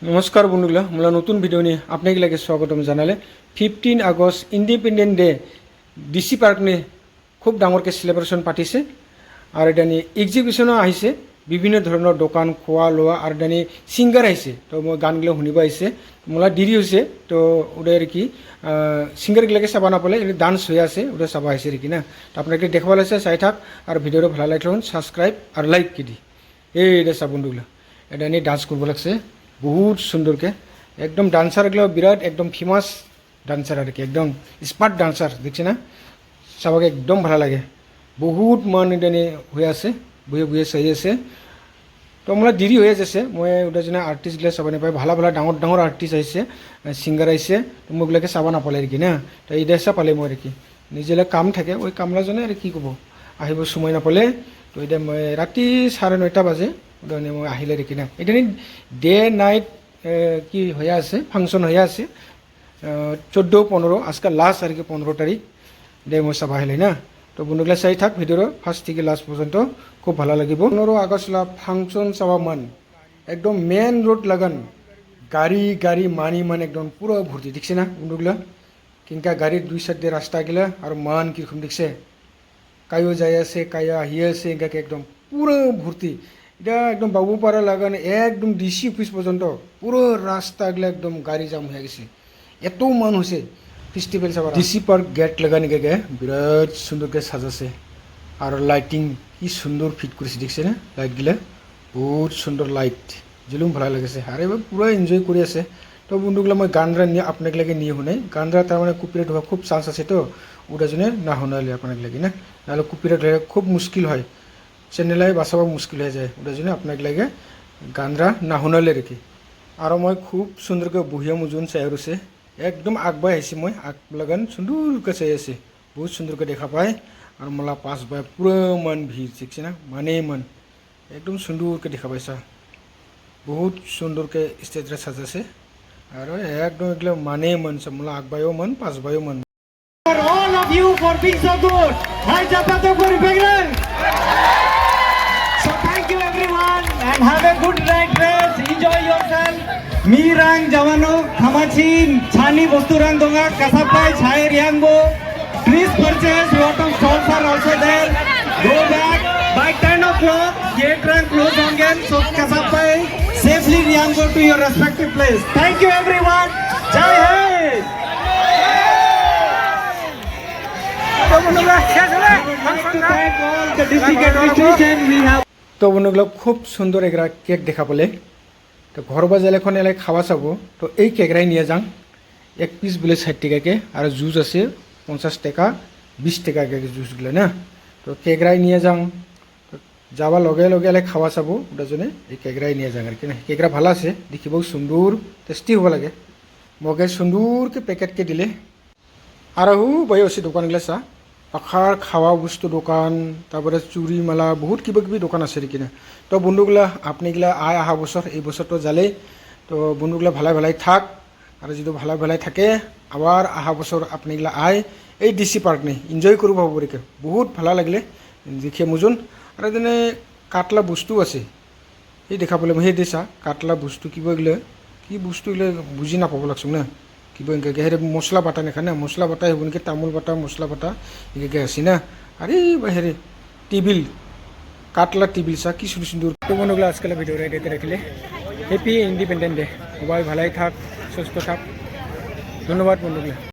नमस्कार बंधुगला मला नतून भिडिओ नि आपल्याक स्वागतम जानाले 15 August independent day DC park ने खूब डांगरके सेलिब्रेशन पातिसे और दानी एग्जिबिशन आइसे विभिन्न धৰণৰ দোকান খোৱা লোৱা और दानी सिंगार आइसे तो मैं गान गला शुनिब आइसे मला देरी होइसे तो उदय कि सिंगार गिलाके चाबा नापाले डांस হৈ আছে उदय चाबा आइसे रे कि ना तो आपनाके देखबा लाइसे चाइ थाक और भिडिओ ভাল लाइक सब्सक्राइब और लाइक कि दी ए दे सा बंधुगला दानी डांस करब लागसे बहुत सुंदर के एकदम डांसर गलो बिराट एकदम फेमस डांसर और एकदम स्मार्ट डांसर देखছে ना सबके एकदम ভালো লাগে बहुत मान इदानी হৈ আছে বুয়ে বুয়ে চাই আছে তো मला দেরি হৈ আছে মই ওদাজনা আর্টিস্ট গলা চাবা নাপাই ভালো ভালো ডাঙৰ ডাঙৰ আর্টিস্ট আইছে সিঙ্গার আইছে তো মগলাকে চাবা নাপালে রে কি না তো এই দেশা পালে মই রে কি নিজেলে কাম থাকে ওই কামলা জনে আর কি কব আহিব সময় নাপালে তো এটা মই রাতি 9:30 বাজে ওদানে মই আহিলে রে কি না এদানি ডে নাইট কি হৈ আছে ফাংশন হৈ আছে 14-15 আজকে লাস্ট আর কি 15 তারিখ দে মই চাবা আহিলে না তো বন্ধুগলা চাই থাক ভিডিওর ফার্স্ট থেকে লাস্ট পর্যন্ত খুব ভালো লাগিব 15 আগস্ট লা ফাংশন চাবা মান একদম মেন রোড লাগান গাড়ি গাড়ি মানি মান একদম পুরো ভর্তি দেখছে না বন্ধুগলা কিনকা গাড়ির দুই সাইড দিয়ে রাস্তা গেলে আর মান কিরকম দেখছে কায়ো যাই আছে কায়ো আহি আছে এঙ্গাকে একদম পুরো ভর্তি এটা একদম বাবুপাড়া লাগান একদম ডিসি অফিস পর্যন্ত পুরো রাস্তাগুলো একদম গাড়ি জাম হয়ে গেছে এত মান হয়েছে फेस्टिवल सब डीसी पार्क गेट लगाने के बिराट सुंदर के सजासे और लाइटिंग की सुंदर फिट कर देखছে ना लाइट गिला बहुत सुंदर लाइट जुलुम ভালো লাগেছে আরে পুরো এনজয় করে আছে তো বন্ধুগুলা মই গানরা নিয়ে আপনাকে লাগে নিয়ে হুনে গানরা তার মানে কপিরাইট হওয়া খুব চান্স আছে তো ওটা জন্য না হুনালে আপনাকে লাগে না নালে কপিরাইট হলে খুব মুশকিল হয় চ্যানেলে বাঁচাবা মুশকিল হয়ে যায় ওটা জন্য আপনাকে লাগে গানরা না হুনালে রেখে আর মই খুব সুন্দর করে বহিয়া মুজুন চাই রছে एकदम आगबाय आइसे मैं आग लगन सुंदर के चाहिए बहुत सुंदर के देखा पाए और मला पास बाय पूरा मन भीड़ ठीक ना माने मन एकदम सुंदर के देखा पाए सा बहुत सुंदर के स्टेज रे सजासे और एकदम एकले माने मन सब मला आगबायो मन पास बायो मन for all of you for being so good hi japato for background so thank you everyone and have a good night rest enjoy yourself Mirang Jawano, Hamachin, Chani Bosturang Donga, Kasapai, Chai Riangbo. Please purchase, lot of stalls are also there. Go back by 10 o'clock, gate rank close again. So Kasapai, safely Riangbo to your respective place. Thank you everyone. Jai Hind. Thank all the district administration we have. तो বন্ধুগুলো খুব সুন্দর একটা cake দেখা পেলে तो घर बाजार এখন এলাই খাওয়া চাব তো এই কেকরাই নিয়ে যাং এক পিস বলে 60 টাকা কে আর জুস আছে 50 টাকা 20 টাকা কে জুস গুলো না তো কেকরাই নিয়ে যাং যাবা লগে লগে এলাই খাওয়া চাব ওটা জন্য এই কেকরাই নিয়ে যাং আর কি না কেকরা ভালো আছে দেখিব সুন্দর টেস্টি হবে লাগে মগে সুন্দর কে প্যাকেট কে দিলে আর হু বই আছে দোকানগুলো চা পাখার খাওয়া বস্তু দোকান তারপরে চুরি মালা বহুত কিবা কিবি দোকান আছে রে কিনা তো বন্ধুগুলা আপনিগুলা আয় আহা বছর এই বছর তো জালে তো বন্ধুগুলা ভালাই ভালাই থাক আর যদি ভালাই ভালাই থাকে আবার আহা বছর আপনিগুলা আয় এই ডিসি পার্ক নেই এনজয় করব ভাবো রে বহুত ভালো লাগলে দেখে মুজুন আর এদিনে কাটলা বস্তু আছে এই দেখা পেলে সেই দেশা কাটলা বস্তু কিবা গেলে কি বস্তু গেলে বুঝি না পাব লাগছো না কিবা এনেকৈ হেৰি মছলা বাটা নেখানে মছলা বাটা হ'ব নেকি তামোল বাটা মছলা বাটা এনেকৈ আছে না আরে হেৰি টেবিল কাটলা টেবিল চা কি সুন্দর সুন্দর তো বন্ধুগুলো আজকাল ভিডিও রেডি রাখলে হ্যাপি ইন্ডিপেন্ডেন্ট ডে সবাই ভালাই থাক সুস্থ থাক ধন্যবাদ বন্ধুগুলো।